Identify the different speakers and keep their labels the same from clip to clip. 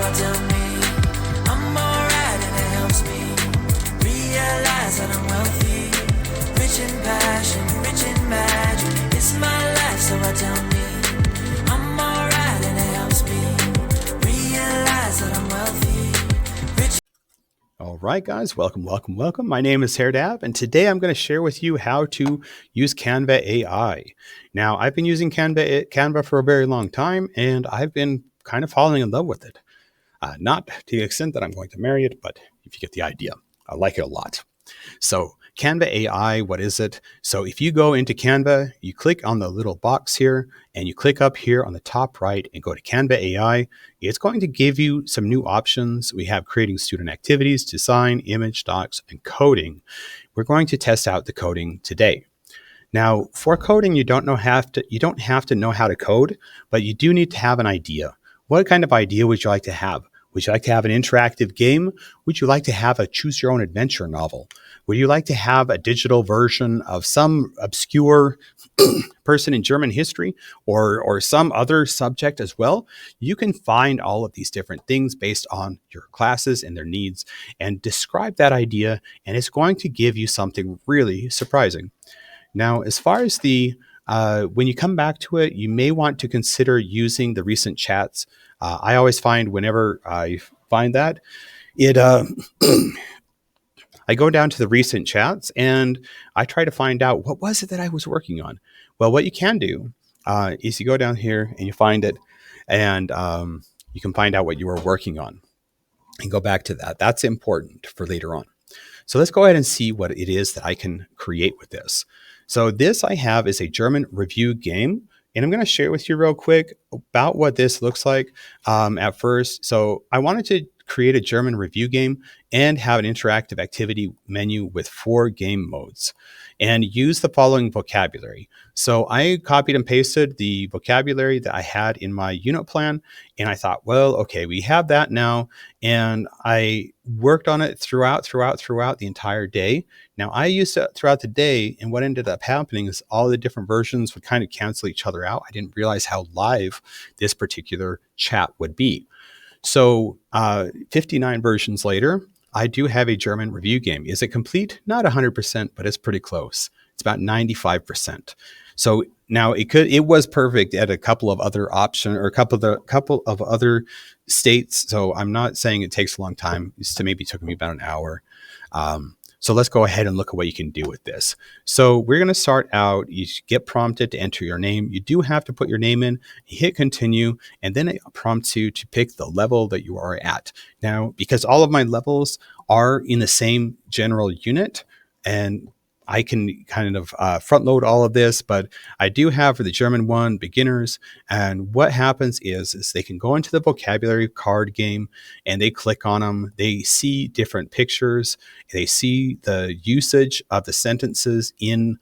Speaker 1: I tell me I'm alright and it helps me realize that I'm wealthy, rich in passion, rich in magic. It's my life, so I tell me I'm alright and it helps me realize that I'm wealthy, rich.
Speaker 2: All right, guys, welcome. My name is Herdab, and today I'm going to share with you how to use Canva AI. Now, I've been using Canva for a very long time, and I've been kind of falling in love with it. Not to the extent that I'm going to marry it, but if you get the idea, I like it a lot. So Canva AI, what is it? So if you go into Canva, you click on the little box here and you click up here on the top right and go to Canva AI, it's going to give you some new options. We have creating student activities, design, image, docs, and coding. We're going to test out the coding today. Now, for coding, you don't have to know how to code, but you do need to have an idea. What kind of idea would you like to have? Would you like to have an interactive game? Would you like to have a choose your own adventure novel? Would you like to have a digital version of some obscure person in German history or some other subject as well? You can find all of these different things based on your classes and their needs and describe that idea, and it's going to give you something really surprising. Now, as far as when you come back to it, you may want to consider using the recent chats. I always find whenever I find that it, I go down to the recent chats and I try to find out what was it that I was working on. Well, what you can do is you go down here and you find it, and you can find out what you were working on and go back to that. That's important for later on. So let's go ahead and see what it is that I can create with this. So this I have is a German review game, and I'm going to share with you real quick about what this looks like at first. So I wanted to create a German review game and have an interactive activity menu with 4 game modes and use the following vocabulary. So I copied and pasted the vocabulary that I had in my unit plan, and I thought, well, okay, we have that now. And I worked on it throughout the entire day. Now I used it throughout the day, and what ended up happening is all the different versions would kind of cancel each other out. I didn't realize how live this particular chat would be. So 59 versions later, I do have a German review game. Is it complete? Not 100%, but it's pretty close. It's about 95%. So now it was perfect at a couple of other options or a couple of other states. So I'm not saying it takes a long time. Maybe took me about an hour. So let's go ahead and look at what you can do with this. So we're going to start out. You get prompted to enter your name. You do have to put your name in. You hit continue, and then it prompts you to pick the level that you are at. Now, because all of my levels are in the same general unit, and I can kind of front load all of this, but I do have for the German one, beginners. And what happens is they can go into the vocabulary card game and they click on them. They see different pictures. They see the usage of the sentences in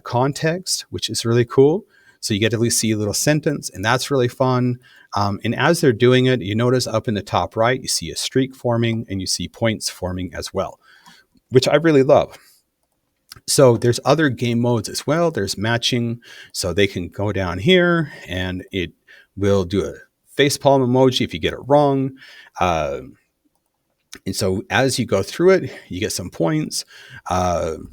Speaker 2: context, which is really cool. So you get to at least see a little sentence, and that's really fun. And as they're doing it, you notice up in the top right, you see a streak forming and you see points forming as well, which I really love. So there's other game modes as well. There's matching. So they can go down here and it will do a facepalm emoji if you get it wrong. And so as you go through it, you get some points. And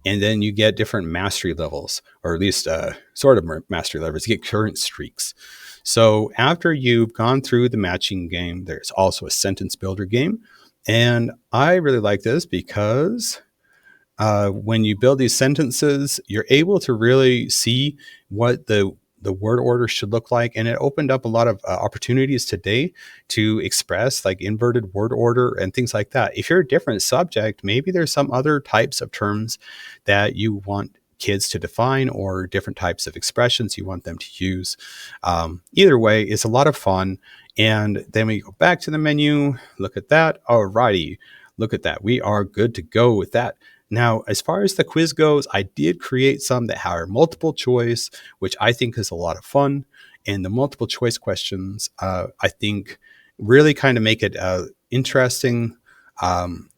Speaker 2: then you get different mastery levels, or at least sort of mastery levels. You get current streaks. So after you've gone through the matching game, there's also a sentence builder game. And I really like this because when you build these sentences, you're able to really see what the word order should look like. And it opened up a lot of opportunities today to express like inverted word order and things like that. If you're a different subject, maybe there's some other types of terms that you want kids to define or different types of expressions you want them to use. Either way, it's a lot of fun. And then we go back to the menu, look at that. Alrighty, look at that. We are good to go with that. Now, as far as the quiz goes, I did create some that are multiple choice, which I think is a lot of fun. And the multiple choice questions, I think, really kind of make it interesting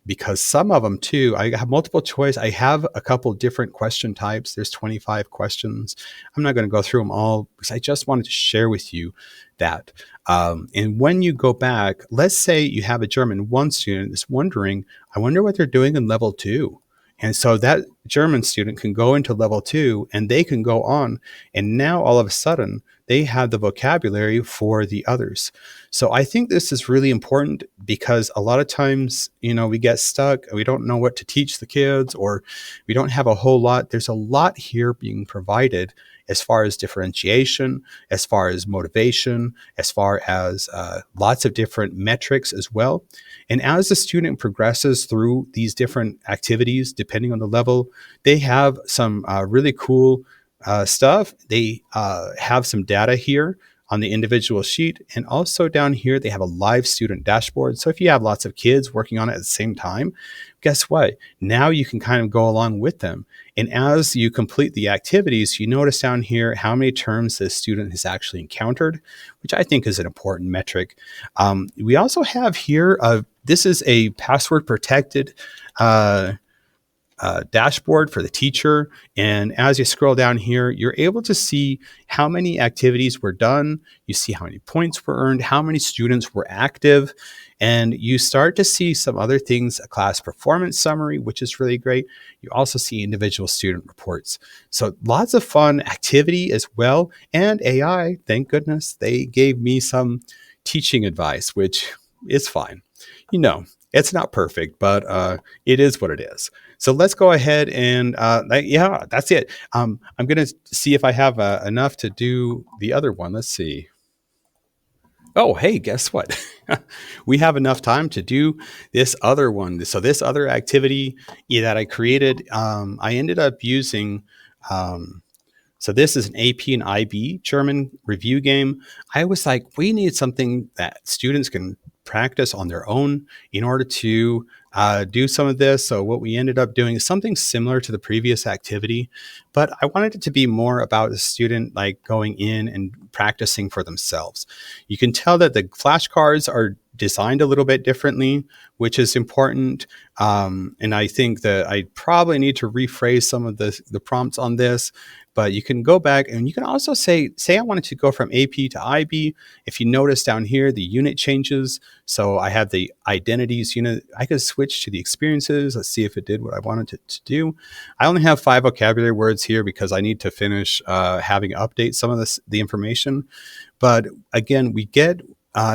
Speaker 2: because some of them, too, I have multiple choice. I have a couple different question types. There's 25 questions. I'm not going to go through them all because I just wanted to share with you that. And when you go back, let's say you have a German 1 student that's wondering, I wonder what they're doing in level 2. And so that German student can go into level 2 and they can go on. And now all of a sudden, they have the vocabulary for the others. So I think this is really important because a lot of times, we get stuck. We don't know what to teach the kids, or we don't have a whole lot. There's a lot here being provided as far as differentiation, as far as motivation, as far as lots of different metrics as well. And as the student progresses through these different activities, depending on the level, they have some really cool stuff. They have some data here on the individual sheet. And also down here, they have a live student dashboard. So if you have lots of kids working on it at the same time, guess what? Now you can kind of go along with them. And as you complete the activities, you notice down here how many terms the student has actually encountered, which I think is an important metric. We also have here, this is a password protected dashboard for the teacher. And as you scroll down here, you're able to see how many activities were done. You see how many points were earned, how many students were active, and you start to see some other things, a class performance summary, which is really great. You also see individual student reports. So lots of fun activity as well. And AI, thank goodness, they gave me some teaching advice, which is fine. It's not perfect, but it is what it is. So let's go ahead and yeah, that's it. I'm going to see if I have enough to do the other one. Let's see. Oh, hey, guess what? We have enough time to do this other one. So this other activity that I created, I ended up using. So this is an AP and IB German review game. I was like, we need something that students can practice on their own in order to do some of this. So what we ended up doing is something similar to the previous activity, but I wanted it to be more about the student like going in and practicing for themselves. You can tell that the flashcards are designed a little bit differently, which is important. And I think that I probably need to rephrase some of the prompts on this. But you can go back and you can also say I wanted to go from AP to IB. If you notice down here, the unit changes. So I have the identities unit. I could switch to the experiences. Let's see if it did what I wanted it to do. I only have 5 vocabulary words here because I need to finish having update some of the information. But again, we get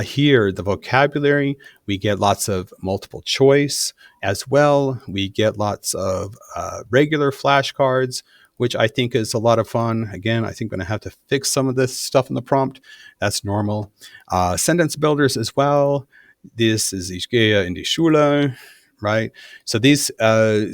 Speaker 2: here the vocabulary. We get lots of multiple choice as well. We get lots of regular flashcards, which I think is a lot of fun. Again, I think I'm going to have to fix some of this stuff in the prompt. That's normal. Sentence builders as well. This is Ich gehe in die Schule, right? So these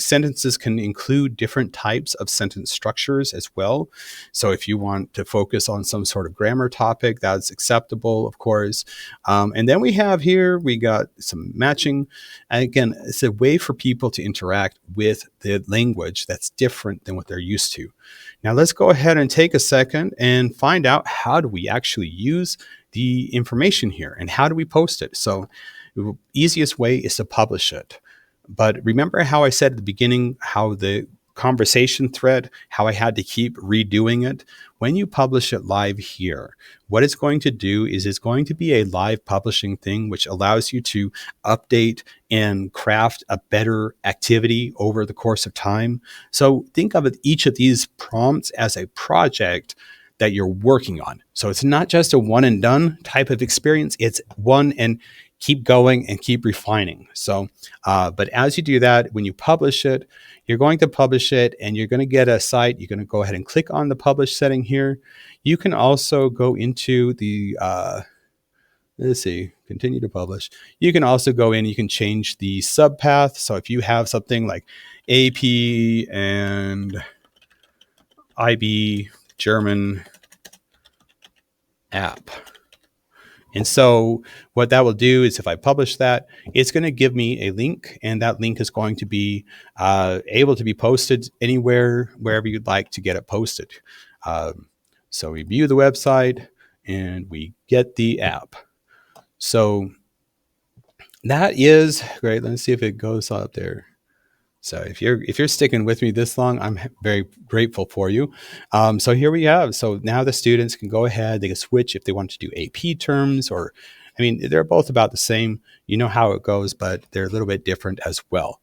Speaker 2: sentences can include different types of sentence structures as well. So if you want to focus on some sort of grammar topic, that's acceptable, of course. And then we got some matching. And again, it's a way for people to interact with the language that's different than what they're used to. Now let's go ahead and take a second and find out how do we actually use the information here and how do we post it. So the easiest way is to publish it. But remember how I said at the beginning, how the conversation thread, how I had to keep redoing it? When you publish it live here, what it's going to do is it's going to be a live publishing thing, which allows you to update and craft a better activity over the course of time. So think of each of these prompts as a project that you're working on. So it's not just a one and done type of experience. It's one and keep going and keep refining. So, but as you do that, when you publish it, you're going to publish it and you're going to get a site. You're going to go ahead and click on the publish setting here. You can also go into the, let's see, continue to publish. You can also go in, you can change the subpath. So if you have something like AP and IB German app. And so what that will do is if I publish that, it's going to give me a link, and that link is going to be able to be posted anywhere, wherever you'd like to get it posted. So we view the website and we get the app. So that is great. Let's see if it goes up there. So if you're sticking with me this long, I'm very grateful for you. So here we have. So now the students can go ahead. They can switch if they want to do AP terms, or I mean, they're both about the same. You know how it goes, but they're a little bit different as well.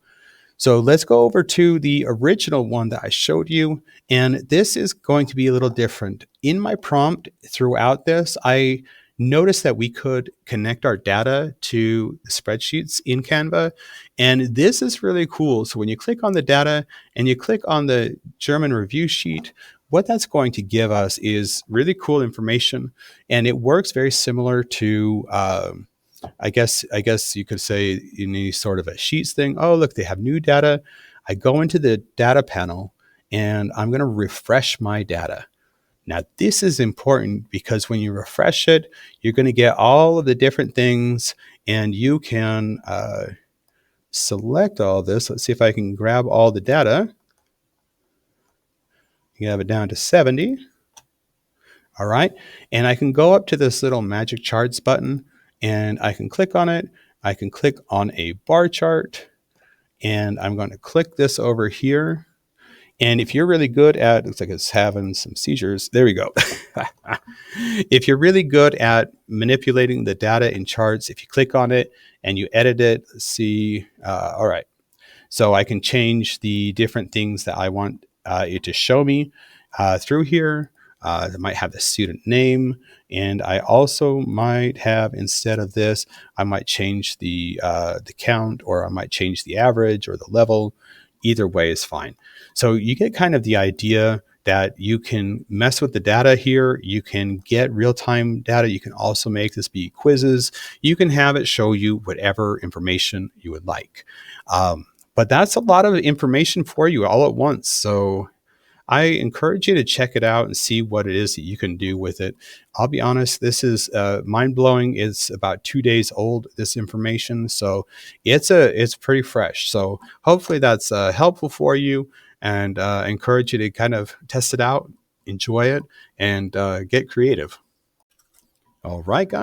Speaker 2: So let's go over to the original one that I showed you. And this is going to be a little different. In my prompt throughout this, I noticed that we could connect our data to spreadsheets in Canva. And this is really cool. So when you click on the data and you click on the German review sheet, what that's going to give us is really cool information. And it works very similar to I guess you could say in any sort of a sheets thing. Oh, look, they have new data. I go into the data panel and I'm going to refresh my data. Now, this is important because when you refresh it, you're going to get all of the different things and you can select all this. Let's see if I can grab all the data. You have it down to 70. All right. And I can go up to this little magic charts button and I can click on it. I can click on a bar chart and I'm going to click this over here. And if you're really good at, looks like it's having some seizures. There we go. If you're really good at manipulating the data in charts, if you click on it and you edit it, let's see. All right. So I can change the different things that I want it to show me through here. I might have the student name, and I also might have, instead of this, I might change the count, or I might change the average or the level. Either way is fine. So you get kind of the idea that you can mess with the data here. You can get real-time data. You can also make this be quizzes. You can have it show you whatever information you would like. But that's a lot of information for you all at once. So I encourage you to check it out and see what it is that you can do with it. I'll be honest, this is mind-blowing. It's about 2 days old, this information. So it's pretty fresh. So hopefully that's helpful for you, and encourage you to kind of test it out, enjoy it, and get creative. All right, guys.